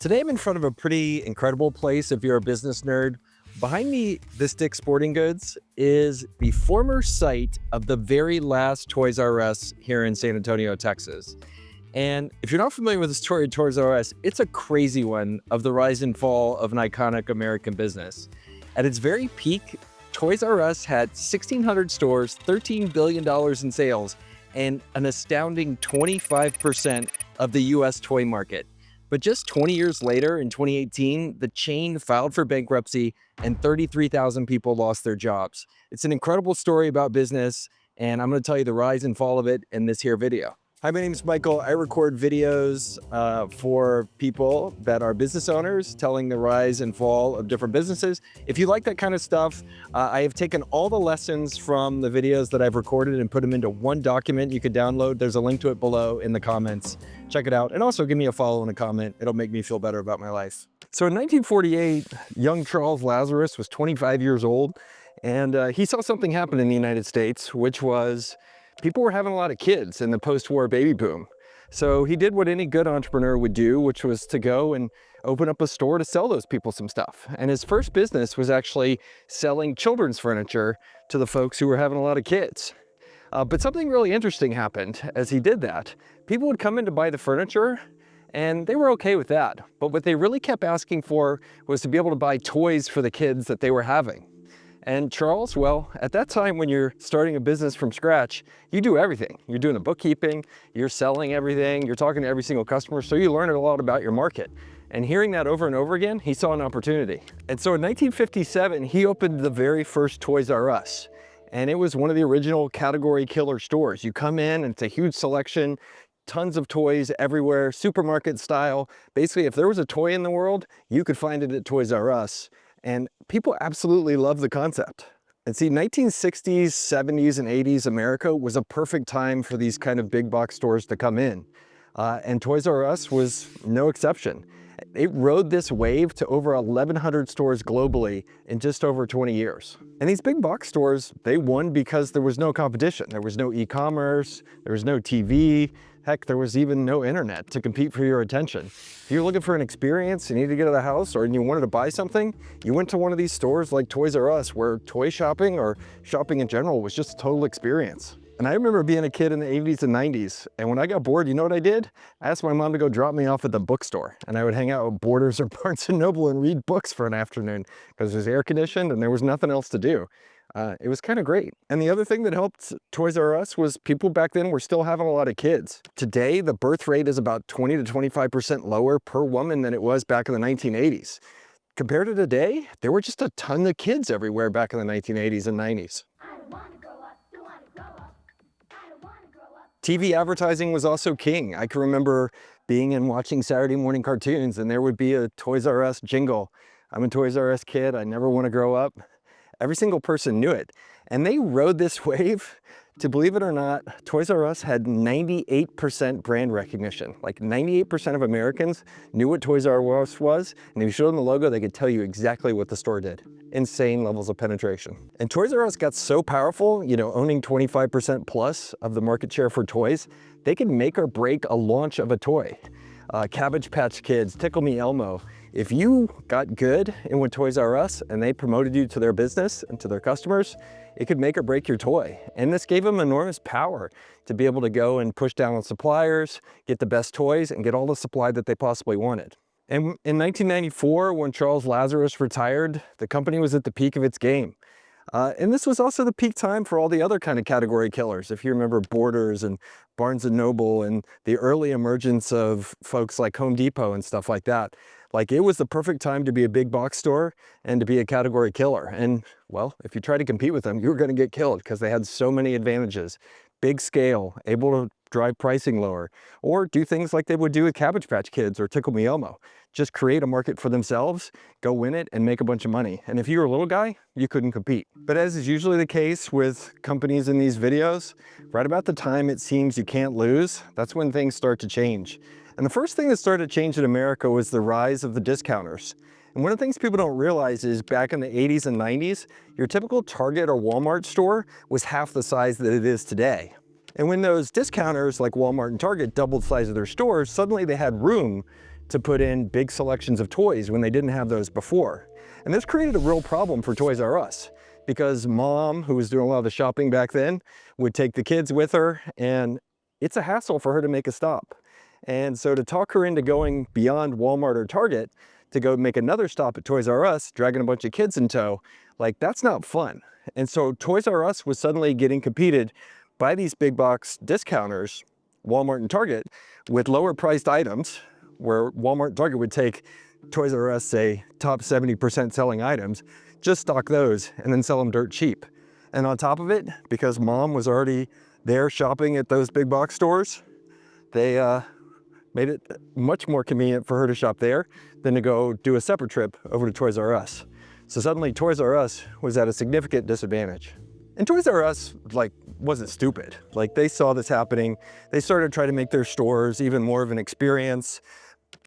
Today I'm in front of a pretty incredible place if you're a business nerd. Behind me, this Dick's Sporting Goods is the former site of the very last Toys R Us here in San Antonio, Texas. And if you're not familiar with the story of Toys R Us, it's a crazy one of the rise and fall of an iconic American business. At its very peak, Toys R Us had 1,600 stores, $13 billion in sales, and an astounding 25% of the US toy market. But just 20 years later, in 2018, the chain filed for bankruptcy and 33,000 people lost their jobs. It's an incredible story about business, and I'm going to tell you the rise and fall of it in this here video. Hi, my name is Michael. I record videos for people that are business owners telling the rise and fall of different businesses. If you like that kind of stuff, I have taken all the lessons from the videos that I've recorded and put them into one document you could download. There's a link to it below in the comments. Check it out. And also give me a follow and a comment. It'll make me feel better about my life. So in 1948, young Charles Lazarus was 25 years old, and he saw something happen in the United States, which was people were having a lot of kids in the post-war baby boom. So he did what any good entrepreneur would do, which was to go and open up a store to sell those people some stuff. And his first business was actually selling children's furniture to the folks who were having a lot of kids. But something really interesting happened as he did that. People would come in to buy the furniture, and they were okay with that. But what they really kept asking for was to be able to buy toys for the kids that they were having. And Charles, well, at that time when you're starting a business from scratch, you do everything. You're doing the bookkeeping, you're selling everything, you're talking to every single customer, so you learn a lot about your market. And hearing that over and over again, he saw an opportunity. And so in 1957, he opened the very first Toys R Us. And it was one of the original category killer stores. You come in and it's a huge selection, tons of toys everywhere, supermarket style. Basically, if there was a toy in the world, you could find it at Toys R Us. And people absolutely love the concept. And see, 1960s, 70s, and 80s America was a perfect time for these kind of big box stores to come in. And Toys R Us was no exception. It rode this wave to over 1,100 stores globally in just over 20 years. And these big box stores, they won because there was no competition. There was no e-commerce, there was no TV, heck, there was even no internet to compete for your attention. If you're looking for an experience, you need to get out of the house, or you wanted to buy something, you went to one of these stores like Toys R Us, where toy shopping or shopping in general was just a total experience. And I remember being a kid in the 80s and 90s, and when I got bored, you know what I did? I asked my mom to go drop me off at the bookstore, and I would hang out with Borders or Barnes & Noble and read books for an afternoon, because it was air conditioned and there was nothing else to do. It was kind of great. And the other thing that helped Toys R Us was people back then were still having a lot of kids. Today, the birth rate is about 20 to 25% lower per woman than it was back in the 1980s. Compared to today, there were just a ton of kids everywhere back in the 1980s and 90s. TV advertising was also king. I can remember being and watching Saturday morning cartoons, and there would be a Toys R Us jingle. I'm a Toys R Us kid, I never want to grow up. Every single person knew it. And they rode this wave to, believe it or not, Toys R Us had 98% brand recognition. Like 98% of Americans knew what Toys R Us was, and if you showed them the logo, they could tell you exactly what the store did. Insane levels of penetration. And Toys R Us got so powerful, you know, owning 25% plus of the market share for toys, they could make or break a launch of a toy. Cabbage Patch Kids, Tickle Me Elmo. If you got good in with Toys R Us and they promoted you to their business and to their customers, it could make or break your toy. And this gave them enormous power to be able to go and push down on suppliers, get the best toys, and get all the supply that they possibly wanted. And in 1994, when Charles Lazarus retired, the company was at the peak of its game. And this was also the peak time for all the other kind of category killers. If you remember Borders and Barnes & Noble and the early emergence of folks like Home Depot and stuff like that. Like, it was the perfect time to be a big box store and to be a category killer. And well, if you try to compete with them, you were going to get killed because they had so many advantages. Big scale, able to drive pricing lower, or do things like they would do with Cabbage Patch Kids or Tickle Me Elmo. Just create a market for themselves, go win it, and make a bunch of money. And if you were a little guy, you couldn't compete. But as is usually the case with companies in these videos, right about the time it seems you can't lose, that's when things start to change. And the first thing that started to change in America was the rise of the discounters. And one of the things people don't realize is back in the 80s and 90s, your typical Target or Walmart store was half the size that it is today. And when those discounters like Walmart and Target doubled the size of their stores, suddenly they had room to put in big selections of toys when they didn't have those before. And this created a real problem for Toys R Us because mom, who was doing a lot of the shopping back then, would take the kids with her, and it's a hassle for her to make a stop. And so to talk her into going beyond Walmart or Target to go make another stop at Toys R Us, dragging a bunch of kids in tow, like that's not fun. And so Toys R Us was suddenly getting competed by these big box discounters, Walmart and Target, with lower priced items, where Walmart and Target would take Toys R Us, say, top 70% selling items, just stock those and then sell them dirt cheap. And on top of it, because mom was already there shopping at those big box stores, they made it much more convenient for her to shop there than to go do a separate trip over to Toys R Us. So suddenly Toys R Us was at a significant disadvantage. And Toys R Us wasn't stupid. They saw this happening. They started trying to make their stores even more of an experience,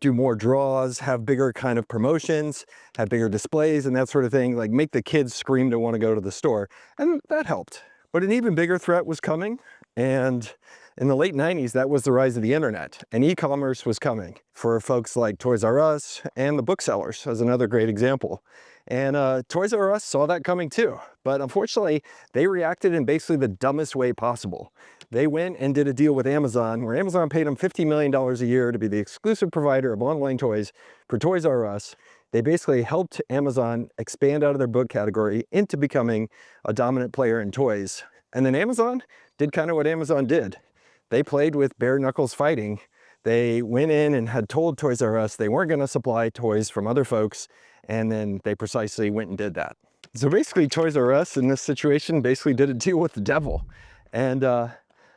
do more draws, have bigger kind of promotions, have bigger displays and that sort of thing, make the kids scream to want to go to the store. And that helped. But an even bigger threat was coming, and in the late 90s, that was the rise of the internet, and e-commerce was coming for folks like Toys R Us and the booksellers as another great example. And Toys R Us saw that coming too, but unfortunately, they reacted in basically the dumbest way possible. They went and did a deal with Amazon, where Amazon paid them $50 million a year to be the exclusive provider of online toys for Toys R Us. They basically helped Amazon expand out of their book category into becoming a dominant player in toys. And then Amazon did kind of what Amazon did. They played with bare knuckles fighting. They went in and had told Toys R Us they weren't going to supply toys from other folks, and then they precisely went and did that. So basically Toys R Us in this situation basically did a deal with the devil. And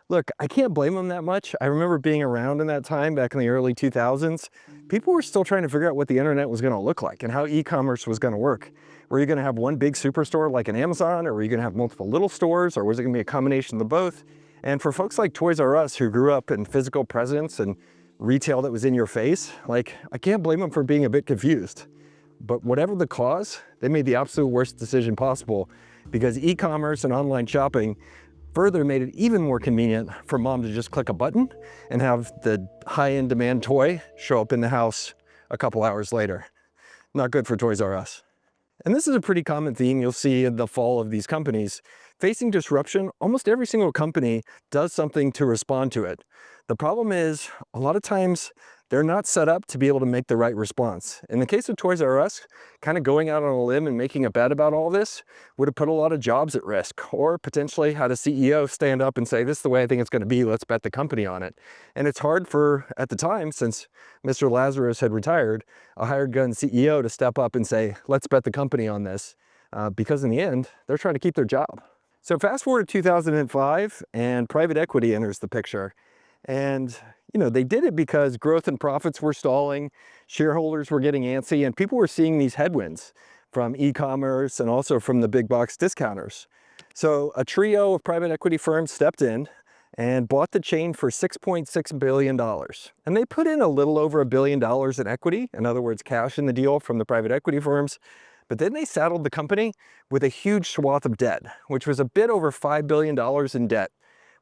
look, I can't blame them that much. I remember being around in that time back in the early 2000s. People were still trying to figure out what the internet was going to look like and how e-commerce was going to work. Were you going to have one big superstore like an Amazon, or were you going to have multiple little stores, or was it going to be a combination of both? And for folks like Toys R Us who grew up in physical presence and retail that was in your face, I can't blame them for being a bit confused. But whatever the cause, they made the absolute worst decision possible, because e-commerce and online shopping further made it even more convenient for mom to just click a button and have the high-end demand toy show up in the house a couple hours later. Not good for Toys R Us. And this is a pretty common theme you'll see in the fall of these companies. Facing disruption, almost every single company does something to respond to it. The problem is, a lot of times, they're not set up to be able to make the right response. In the case of Toys R Us, kind of going out on a limb and making a bet about all this would have put a lot of jobs at risk, or potentially had a CEO stand up and say, this is the way I think it's going to be, let's bet the company on it. And it's hard for, at the time, since Mr. Lazarus had retired, a hired gun CEO to step up and say, let's bet the company on this, because in the end, they're trying to keep their job. So fast forward to 2005, and private equity enters the picture. And they did it because growth and profits were stalling, shareholders were getting antsy, and people were seeing these headwinds from e-commerce and also from the big box discounters. So a trio of private equity firms stepped in and bought the chain for $6.6 billion. And they put in a little over $1 billion in equity, in other words, cash in the deal from the private equity firms. But then they saddled the company with a huge swath of debt, which was a bit over $5 billion in debt,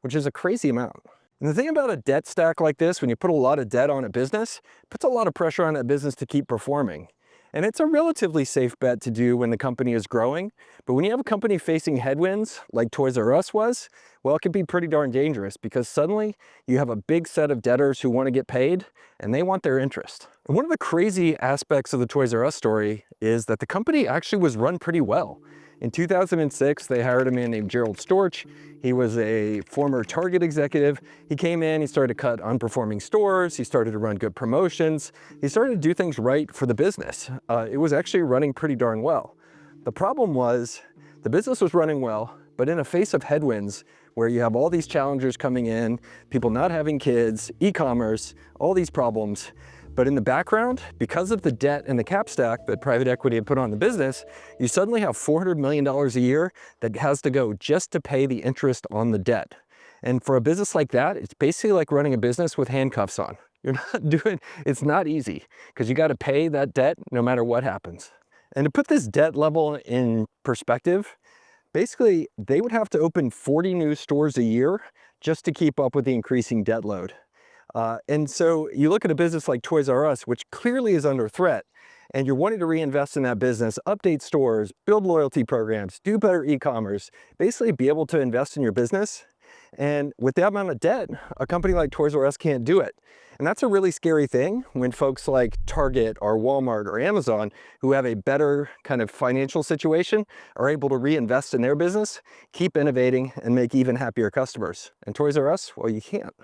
which is a crazy amount. And the thing about a debt stack like this, when you put a lot of debt on a business, it puts a lot of pressure on that business to keep performing. And it's a relatively safe bet to do when the company is growing. But when you have a company facing headwinds, like Toys R Us was, well, it can be pretty darn dangerous, because suddenly you have a big set of debtors who want to get paid, and they want their interest. And one of the crazy aspects of the Toys R Us story is that the company actually was run pretty well. In 2006, they hired a man named Gerald Storch. He was a former Target executive. He came in, he started to cut unperforming stores, he started to run good promotions, he started to do things right for the business. It was actually running pretty darn well. The problem was, the business was running well, but in a face of headwinds, where you have all these challengers coming in, people not having kids, e-commerce, all these problems. But in the background, because of the debt and the cap stack that private equity had put on the business, you suddenly have $400 million a year that has to go just to pay the interest on the debt. And for a business like that, it's basically like running a business with handcuffs on. It's not easy, because you got to pay that debt no matter what happens. And to put this debt level in perspective, basically they would have to open 40 new stores a year just to keep up with the increasing debt load. And so you look at a business like Toys R Us, which clearly is under threat, and you're wanting to reinvest in that business, update stores, build loyalty programs, do better e-commerce, basically be able to invest in your business. And with that amount of debt, a company like Toys R Us can't do it. And that's a really scary thing when folks like Target or Walmart or Amazon, who have a better kind of financial situation, are able to reinvest in their business, keep innovating, and make even happier customers. And Toys R Us, well, you can't.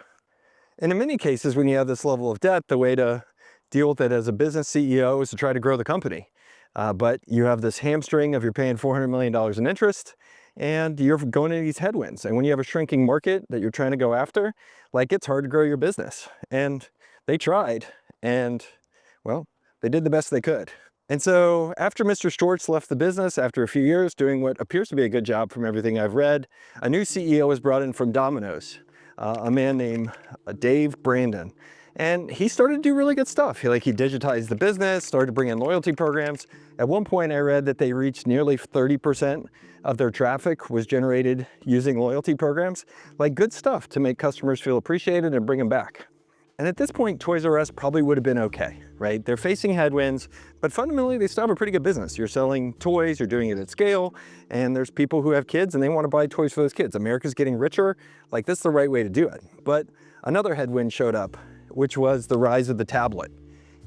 And in many cases, when you have this level of debt, the way to deal with it as a business CEO is to try to grow the company. But you have this hamstring of you're paying $400 million in interest, and you're going into these headwinds. And when you have a shrinking market that you're trying to go after, like, it's hard to grow your business. And they tried, and well, they did the best they could. And so after Mr. Storch left the business after a few years doing what appears to be a good job from everything I've read, a new CEO was brought in from Domino's, a man named Dave Brandon. And he started to do really good stuff. He digitized the business, started to bring in loyalty programs. At one point I read that they reached nearly 30% of their traffic was generated using loyalty programs. Like, good stuff to make customers feel appreciated and bring them back. And at this point, Toys R Us probably would have been okay, right? They're facing headwinds, but fundamentally they still have a pretty good business. You're selling toys, you're doing it at scale, and there's people who have kids and they want to buy toys for those kids. America's getting richer. Like, this is the right way to do it. But another headwind showed up, which was the rise of the tablet.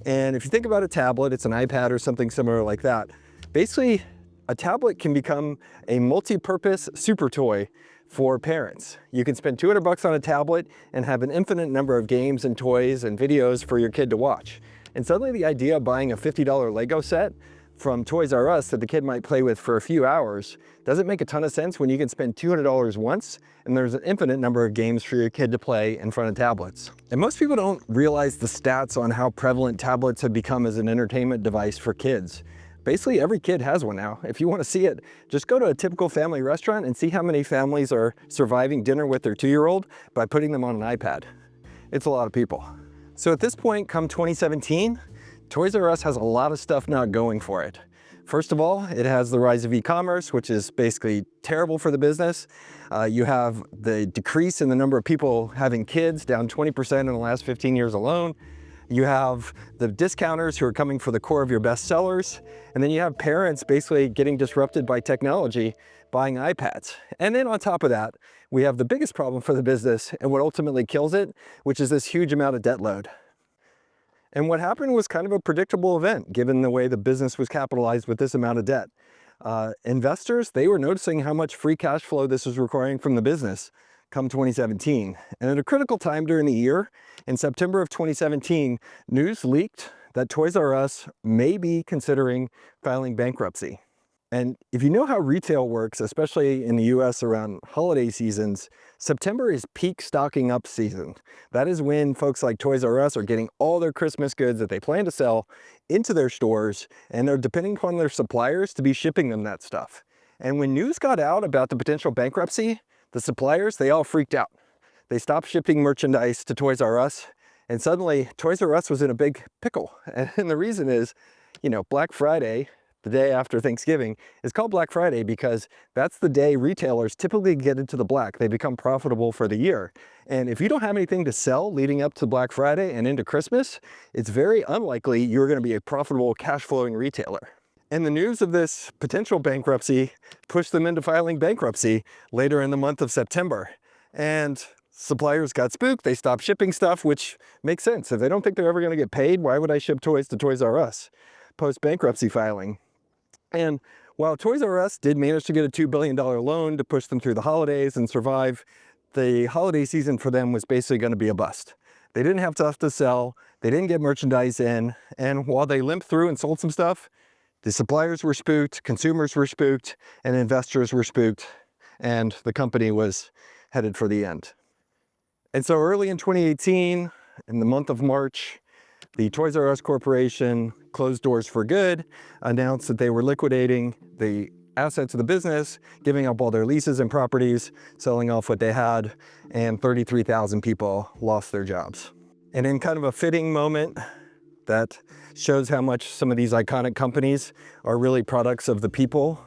And if you think about a tablet, it's an iPad or something similar like that. Basically, a tablet can become a multi-purpose super toy for parents. You can spend $200 on a tablet and have an infinite number of games and toys and videos for your kid to watch. And suddenly the idea of buying a $50 Lego set from Toys R Us that the kid might play with for a few hours doesn't make a ton of sense when you can spend $200 once and there's an infinite number of games for your kid to play in front of tablets. And most people don't realize the stats on how prevalent tablets have become as an entertainment device for kids. Basically, every kid has one now. If you want to see it, just go to a typical family restaurant and see how many families are surviving dinner with their 2-year-old by putting them on an iPad. It's a lot of people. So at this point, come 2017, Toys R Us has a lot of stuff not going for it. First of all, it has the rise of e-commerce, which is basically terrible for the business. You have the decrease in the number of people having kids, down 20% in the last 15 years alone. You have the discounters who are coming for the core of your best sellers. And then you have parents basically getting disrupted by technology, buying iPads. And then on top of that, we have the biggest problem for the business and what ultimately kills it, which is this huge amount of debt load. And what happened was kind of a predictable event, given the way the business was capitalized with this amount of debt. Investors, they were noticing how much free cash flow this was requiring from the business come 2017. And at a critical time during the year, in September of 2017, news leaked that Toys R Us may be considering filing bankruptcy. And if you know how retail works, especially in the US around holiday seasons, September is peak stocking up season. That is when folks like Toys R Us are getting all their Christmas goods that they plan to sell into their stores, and they're depending upon their suppliers to be shipping them that stuff. And when news got out about the potential bankruptcy, the suppliers, they all freaked out. They stopped shipping merchandise to Toys R Us, and suddenly Toys R Us was in a big pickle. And the reason is, Black Friday, the day after Thanksgiving, is called Black Friday because that's the day retailers typically get into the black. They become profitable for the year. And if you don't have anything to sell leading up to Black Friday and into Christmas, it's very unlikely you're going to be a profitable cash flowing retailer. And the news of this potential bankruptcy pushed them into filing bankruptcy later in the month of September. And suppliers got spooked. They stopped shipping stuff, which makes sense. If they don't think they're ever going to get paid, why would I ship toys to Toys R Us post-bankruptcy filing? And while Toys R Us did manage to get a $2 billion loan to push them through the holidays and survive, the holiday season for them was basically going to be a bust. They didn't have stuff to sell. They didn't get merchandise in. And while they limped through and sold some stuff, the suppliers were spooked, consumers were spooked, and investors were spooked, and the company was headed for the end. And so early in 2018, in the month of March, the Toys R Us Corporation closed doors for good, announced that they were liquidating the assets of the business, giving up all their leases and properties, selling off what they had, and 33,000 people lost their jobs. And in kind of a fitting moment that shows how much some of these iconic companies are really products of the people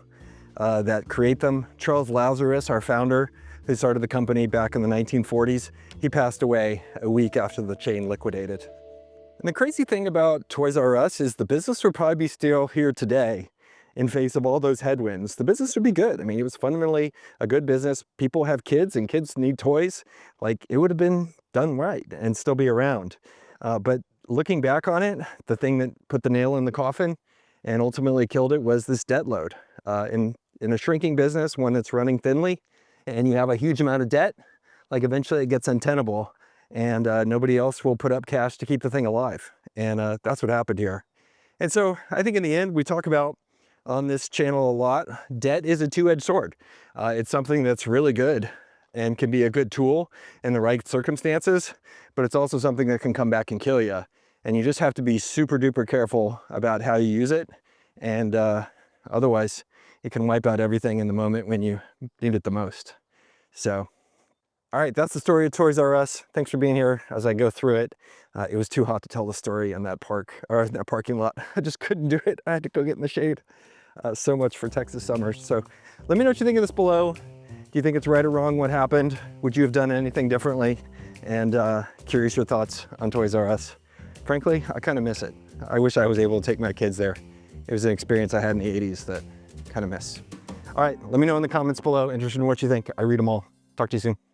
that create them, Charles Lazarus, our founder, who started the company back in the 1940s. He passed away a week after the chain liquidated. And the crazy thing about Toys R Us is the business would probably be still here today in face of all those headwinds. The business would be good. I mean, it was fundamentally a good business. People have kids and kids need toys. Like, it would have been done right and still be around. But looking back on it, the thing that put the nail in the coffin and ultimately killed it was this debt load. In a shrinking business, one that's running thinly, and you have a huge amount of debt, like eventually it gets untenable and nobody else will put up cash to keep the thing alive. And that's what happened here. And so I think in the end, we talk about on this channel a lot, debt is a two-edged sword. It's something that's really good and can be a good tool in the right circumstances, but it's also something that can come back and kill you. And you just have to be super duper careful about how you use it. And otherwise, it can wipe out everything in the moment when you need it the most. So, all right, that's the story of Toys R Us. Thanks for being here as I go through it. It was too hot to tell the story in that parking lot. I just couldn't do it. I had to go get in the shade. So much for Texas summers. So let me know what you think of this below. Do you think it's right or wrong what happened? Would you have done anything differently? And curious your thoughts on Toys R Us. Frankly, I kind of miss it. I wish I was able to take my kids there. It was an experience I had in the 80s that kind of miss. All right, let me know in the comments below. Interested in what you think. I read them all. Talk to you soon.